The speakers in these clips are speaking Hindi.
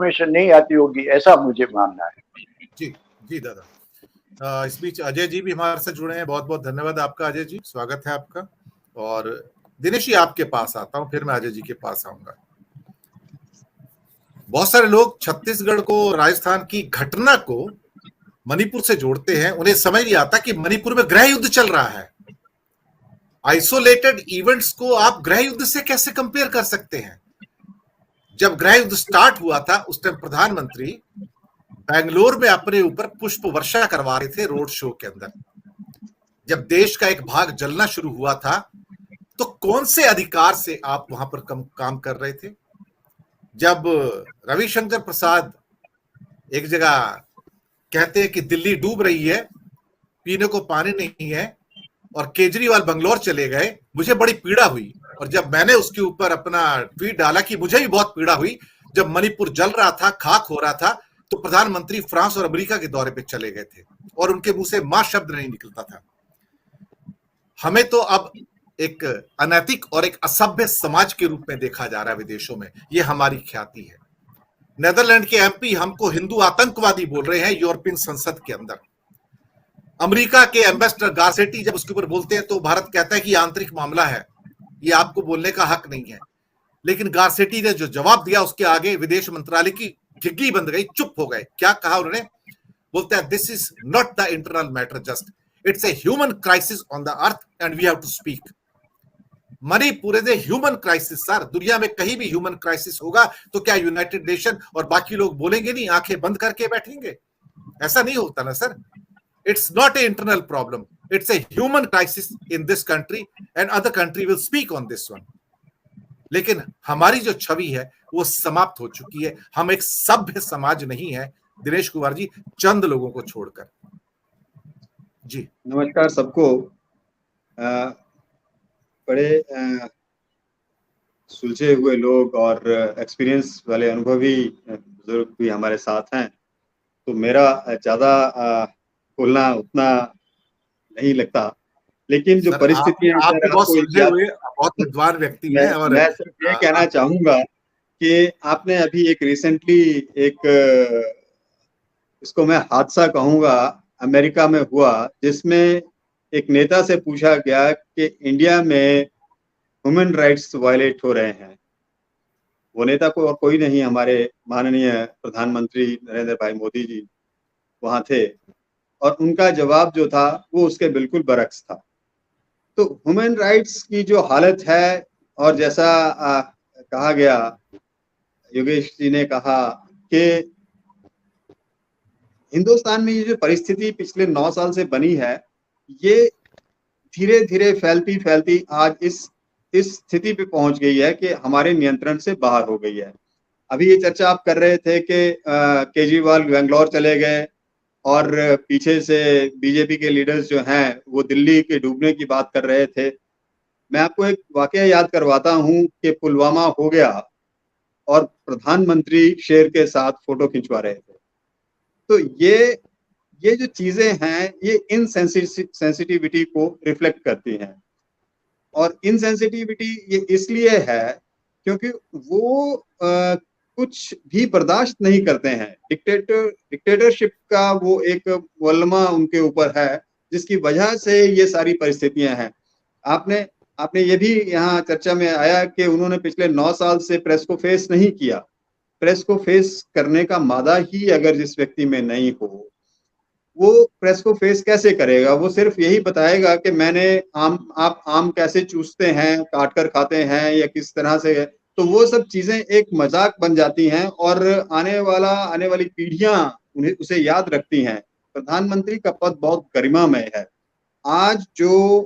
इन्फॉर्मेशन नहीं आती होगी, ऐसा मुझे मानना है। जी जी दादा। इस बीच अजय जी भी हमारे साथ जुड़े हैं, बहुत बहुत धन्यवाद आपका अजय जी, स्वागत है आपका। और दिनेश जी आपके पास आता हूँ, फिर मैं अजय जी के पास आऊंगा। बहुत सारे लोग छत्तीसगढ़ को, राजस्थान की घटना को मणिपुर से जोड़ते हैं। उन्हें समझ नहीं आता कि मणिपुर में गृह युद्ध चल रहा है। आइसोलेटेड इवेंट्स को आप गृह युद्ध से कैसे कंपेयर कर सकते हैं? जब गृह युद्ध स्टार्ट हुआ था उस टाइम प्रधानमंत्री बेंगलोर में अपने ऊपर पुष्प वर्षा करवा रहे थे रोड शो के अंदर। जब देश का एक भाग जलना शुरू हुआ था तो कौन से अधिकार से आप वहां पर काम कर रहे थे? जब रविशंकर प्रसाद एक जगह कहते हैं कि दिल्ली डूब रही है, पीने को पानी नहीं है, और केजरीवाल बंगलौर चले गए, मुझे बड़ी पीड़ा हुई। और जब मैंने उसके ऊपर अपना ट्वीट डाला कि मुझे भी बहुत पीड़ा हुई, जब मणिपुर जल रहा था, खाक हो रहा था, तो प्रधानमंत्री फ्रांस और अमेरिका के दौरे पे चले गए थे और उनके मुंह से मां शब्द नहीं निकलता था। हमें तो अब एक अनैतिक और एक असभ्य समाज के रूप में देखा जा रहा है विदेशों में। ये हमारी ख्याति है। नेदरलैंड के एमपी हमको हिंदू आतंकवादी बोल रहे हैं यूरोपियन संसद के अंदर। अमेरिका के एम्बेसडर गारसेटी जब उसके ऊपर बोलते हैं तो भारत कहता है कि आंतरिक मामला है, ये आपको बोलने का हक नहीं है। लेकिन गारसेटी ने जो जवाब दिया उसके आगे विदेश मंत्रालय की घिग्गी बंद गई, चुप हो गए। क्या कहा उन्होंने? बोलते हैं this is not the internal matter, just it's a human crisis on the earth and we have to speak. Manipur is a human crisis sir. दुनिया में कहीं भी ह्यूमन क्राइसिस होगा तो क्या यूनाइटेड नेशन और बाकी लोग बोलेंगे नहीं, आंखें बंद करके बैठेंगे? ऐसा नहीं होता ना sir. It's not an internal problem. It's a human crisis in this country and other country will speak on this one. लेकिन हमारी जो छवि है वो समाप्त हो चुकी है। हम एक सभ्य समाज नहीं है दिनेश कुमार जी, चंद लोगों को छोड़कर। जी नमस्कार सबको। बड़े सुलझे हुए लोग और एक्सपीरियंस वाले अनुभवी बुजुर्ग भी हमारे साथ हैं, तो मेरा ज़्यादा बोलना उतना नहीं लगता। लेकिन जो परिस्थितियां आप बहुत विद्वान व्यक्ति हैं और मैं सिर्फ ये कहना चाहूंगा कि आपने अभी एक रिसेंटली इसको मैं हादसा कहूंगा अमेरिका में हुआ, जिसमें एक नेता से पूछा गया कि इंडिया में ह्यूमन राइट्स वायलेट हो रहे हैं। वो नेता को और कोई नहीं, हमारे माननीय प्रधानमंत्री नरेंद्र भाई मोदी जी वहां थे, और उनका जवाब जो था वो उसके बिल्कुल बरक्स था। तो ह्यूमन राइट्स की जो हालत है, और जैसा कहा गया, योगेश जी ने कहा कि हिंदुस्तान में ये जो परिस्थिति पिछले 9 साल से बनी है, ये धीरे धीरे फैलती फैलती आज इस स्थिति पे पहुंच गई है कि हमारे नियंत्रण से बाहर हो गई है। अभी ये चर्चा आप कर रहे थे कि केजरीवाल बेंगलोर चले गए और पीछे से बीजेपी के लीडर्स जो हैं वो दिल्ली के डूबने की बात कर रहे थे। मैं आपको एक वाकया याद करवाता हूं कि पुलवामा हो गया और प्रधानमंत्री शेर के साथ फोटो खिंचवा रहे थे। तो ये जो चीजें हैं ये इनसेंसिटिविटी को रिफ्लेक्ट करती हैं, और इनसेंसिटिविटी ये इसलिए है क्योंकि वो कुछ भी बर्दाश्त नहीं करते हैं। डिक्टेटरशिप का वो एक वल्लमा उनके ऊपर है, जिसकी वजह से ये सारी परिस्थितियां हैं। आपने ये भी यहाँ चर्चा में आया कि उन्होंने पिछले 9 साल से प्रेस को फेस नहीं किया। प्रेस को फेस करने का मादा ही अगर जिस व्यक्ति में नहीं हो, वो प्रेस को फेस कैसे करेगा? वो सिर्फ यही बताएगा कि आप आम कैसे चूसते हैं, काट कर खाते हैं या किस तरह से, तो वो सब चीजें एक मजाक बन जाती हैं और आने वाली पीढ़ियां उसे याद रखती हैं। प्रधानमंत्री का पद बहुत गरिमामय है। आज जो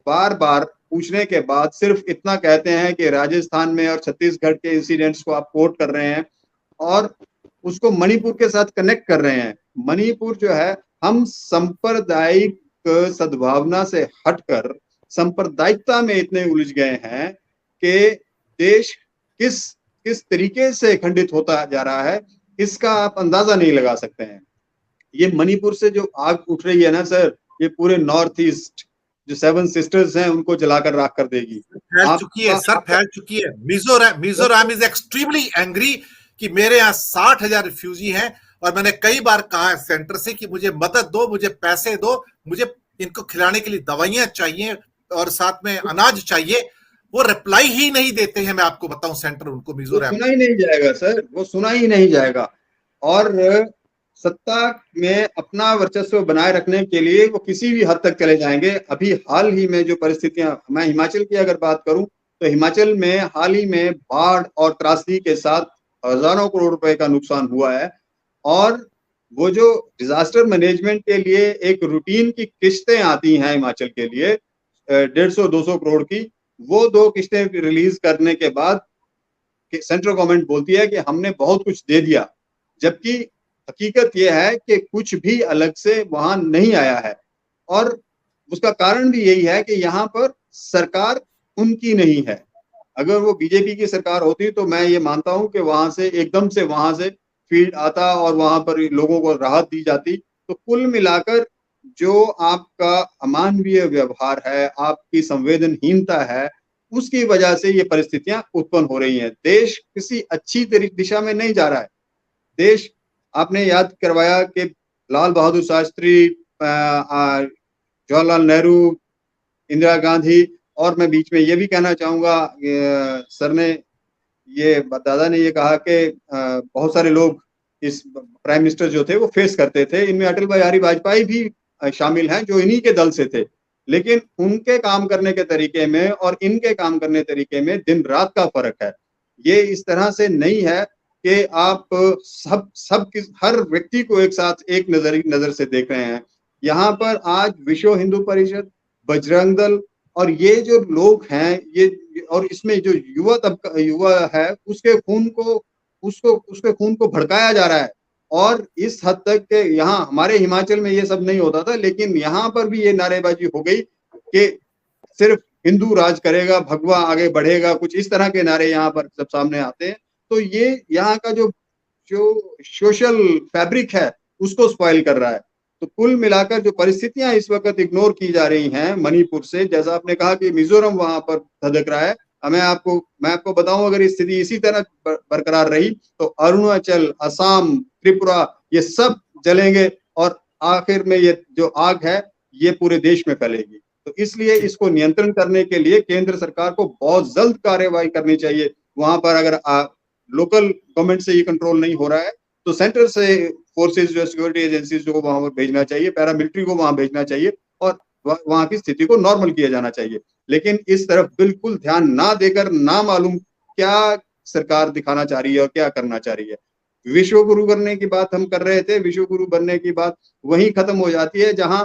बार बार पूछने के बाद सिर्फ इतना कहते हैं कि राजस्थान में और छत्तीसगढ़ के इंसिडेंट्स को आप कोट कर रहे हैं और उसको मणिपुर के साथ कनेक्ट कर रहे हैं। मणिपुर जो है, हम सांप्रदायिक सद्भावना से हटकर सांप्रदायिकता में इतने उलझ गए हैं कि देश किस तरीके से खंडित होता जा रहा है, इसका आप अंदाजा नहीं लगा सकते हैं। ये मणिपुर से जो आग उठ रही है ना सर, ये पूरे नॉर्थ ईस्ट जो 7 सिस्टर्स हैं उनको जलाकर राख कर देगी। फैल चुकी है। मिजोरम इज एक्सट्रीमली एंग्री कि मेरे यहाँ 60,000 रिफ्यूजी हैं और मैंने कई बार कहा है सेंटर से कि मुझे मदद दो, मुझे पैसे दो, मुझे इनको खिलाने के लिए दवाइयां चाहिए और साथ में अनाज चाहिए। वो रिप्लाई ही नहीं देते हैं, मैं आपको बताऊं, सेंटर उनको मिजोरम सुना ही नहीं जाएगा सर, वो सुना ही नहीं जाएगा। और सत्ता में अपना वर्चस्व बनाए रखने के लिए वो किसी भी हद तक चले जाएंगे। अभी हाल ही में जो परिस्थितियां, मैं हिमाचल की अगर बात करूं तो हिमाचल में हाल ही में बाढ़ और त्रासदी के साथ हजारों करोड़ रुपए का नुकसान हुआ है। और वो जो डिजास्टर मैनेजमेंट के लिए एक रूटीन की किस्तें आती हैं हिमाचल के लिए 150-200 करोड़ की, वो 2 किस्तें रिलीज करने के बाद सेंट्रल गवर्नमेंट बोलती है कि हमने बहुत कुछ दे दिया, जबकि हकीकत यह है कि कुछ भी अलग से वहां नहीं आया है। और उसका कारण भी यही है कि यहाँ पर सरकार उनकी नहीं है। अगर वो बीजेपी की सरकार होती तो मैं ये मानता हूं कि वहां से एकदम से वहां से फील्ड आता और वहां पर लोगों को राहत दी जाती। तो कुल मिलाकर जो आपका अमानवीय व्यवहार है, आपकी संवेदनहीनता है, उसकी वजह से ये परिस्थितियां उत्पन्न हो रही हैं। देश किसी अच्छी दिशा में नहीं जा रहा है। देश, आपने याद करवाया कि लाल बहादुर शास्त्री, जवाहरलाल नेहरू, इंदिरा गांधी, और मैं बीच में ये भी कहना चाहूंगा, सर ने ये, दादा ने ये कहा कि बहुत सारे लोग इस प्राइम मिनिस्टर जो थे वो फेस करते थे, इनमें अटल बिहारी वाजपेयी भी शामिल हैं जो इन्हीं के दल से थे। लेकिन उनके काम करने के तरीके में और इनके काम करने तरीके में दिन रात का फर्क है। ये इस तरह से नहीं है कि आप हर व्यक्ति को एक साथ एक नजर से देख रहे हैं। यहाँ पर आज विश्व हिंदू परिषद, बजरंग दल और ये जो लोग हैं, ये, और इसमें जो युवा है, उसके खून को भड़काया जा रहा है। और इस हद तक के यहाँ हमारे हिमाचल में ये सब नहीं होता था, लेकिन यहाँ पर भी ये नारेबाजी हो गई कि सिर्फ हिंदू राज करेगा, भगवा आगे बढ़ेगा, कुछ इस तरह के नारे यहाँ पर सब सामने आते हैं। तो ये यहाँ का जो सोशल फैब्रिक है उसको स्पॉइल कर रहा है। तो कुल मिलाकर जो परिस्थितियां इस वक्त इग्नोर की जा रही हैं मणिपुर से, जैसा आपने कहा कि मिजोरम वहां पर धधक रहा है, मैं आपको बताऊं, अगर स्थिति इसी तरह बरकरार रही तो अरुणाचल, असम, त्रिपुरा, ये सब जलेंगे और आखिर में ये जो आग है ये पूरे देश में फैलेगी। तो इसलिए इसको नियंत्रण करने के लिए केंद्र सरकार को बहुत जल्द कार्यवाही करनी चाहिए। वहां पर अगर लोकल गवर्नमेंट से ये कंट्रोल नहीं हो रहा है तो सेंटर से फोर्सेज, जो सिक्योरिटी एजेंसीज को वहां पर भेजना चाहिए, पैरामिलिट्री को वहां भेजना चाहिए और वहां की स्थिति को नॉर्मल किया जाना चाहिए। लेकिन इस तरफ बिल्कुल ध्यान ना देकर ना मालूम क्या सरकार दिखाना चाह रही है और क्या करना चाह रही है। विश्व गुरु बनने की बात हम कर रहे थे, विश्व गुरु बनने की बात वहीं खत्म हो जाती है जहां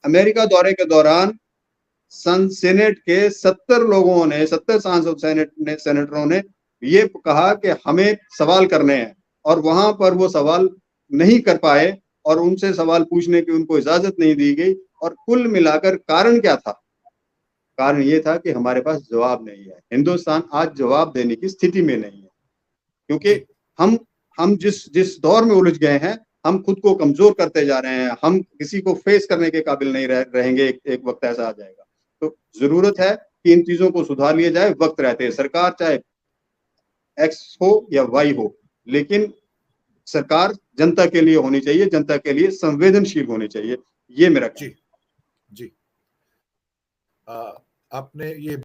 अमेरिका दौरे के दौरान सेनेट के 70 सांसद सेनेटरों ने ये कहा कि हमें सवाल करने हैं, और वहां पर वो सवाल नहीं कर पाए और उनसे सवाल पूछने की उनको इजाजत नहीं दी गई। और कुल मिलाकर कारण क्या था? कारण ये था कि हमारे पास जवाब नहीं है। हिंदुस्तान आज जवाब देने की स्थिति में नहीं है, क्योंकि हम जिस दौर में उलझ गए हैं, हम खुद को कमजोर करते जा रहे हैं। हम किसी को फेस करने के काबिल नहीं रहेंगे। एक वक्त ऐसा आ जाएगा। तो जरूरत है कि इन चीजों को सुधार लिया जाए वक्त रहते। सरकार चाहे एक्स हो या वाई हो, लेकिन सरकार जनता के लिए होनी चाहिए, जनता के लिए संवेदनशील होनी चाहिए। ये मेरा जी। आपने ये